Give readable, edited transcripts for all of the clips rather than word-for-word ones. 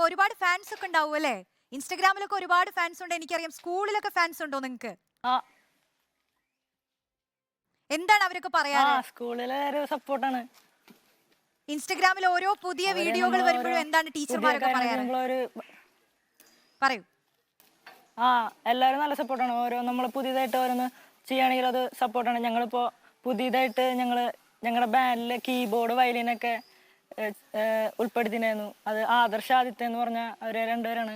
ഒരുപാട് ഫാൻസ് ഒക്കെ ഉണ്ടാവും അല്ലേ? ഇൻസ്റ്റഗ്രാമിലൊക്കെ ഒരുപാട് ഫാൻസ് ഉണ്ട് എനിക്കറിയാം. സ്കൂളിലൊക്കെ ഫാൻസ് ഉണ്ടോ നിങ്ങൾക്ക്? എന്താണ് അവരൊക്കെ പറയാറ്? സ്കൂളിലെ ഒരു സപ്പോർട്ടാണ്. ഇൻസ്റ്റഗ്രാമിൽ ഓരോ പുതിയ വീഡിയോകൾ വരുമ്പോഴും എന്താണ് ടീച്ചർമാരൊക്കെ പറയാറ്? പറയൂ. എല്ലാവരും നല്ല സപ്പോർട്ടാണ്. നമ്മൾ പുതിയതായിട്ട് ഓരോന്ന് ചെയ്യുകയാണെങ്കിൽ അത് സപ്പോർട്ടാണ്. ഞങ്ങളിപ്പോൾ പുതിയതായിട്ട് ഞങ്ങളുടെ ബാൻഡിൽ കീബോർഡ് വയലിനൊക്കെ ഉൾപ്പെടുത്തിയിരുന്നു. അത് ആദർശ ആദിത്യ എന്ന് പറഞ്ഞ അവർ രണ്ടുപേരാണ്.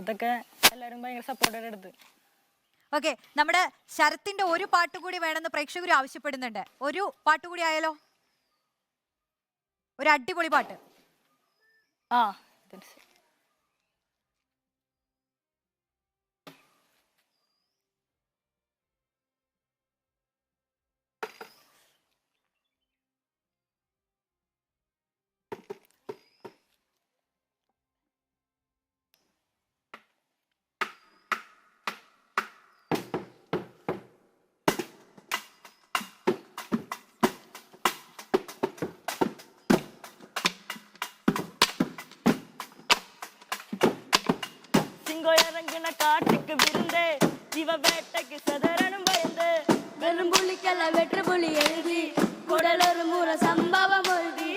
അതൊക്കെ എല്ലാവരും ഭയങ്കര സപ്പോർട്ടായിട്ട് എടുത്ത്. ഓക്കെ, നമ്മുടെ ശരത്തിന്റെ ഒരു പാട്ട് കൂടി വേണമെന്ന് പ്രേക്ഷകർ ആവശ്യപ്പെടുന്നുണ്ട്. ഒരു പാട്ട് കൂടി ആയാലോ? ഒരു അടിപൊളി പാട്ട്. இறங்கின காட்டுக்கு விருந்தே இவ வேட்டைக்கு சதரனும் பயந்து வெறும் புள்ளிக்கல்ல வெற்று புள்ளி எழுதி குடல் ஒரு முறை சம்பவம் எழுதி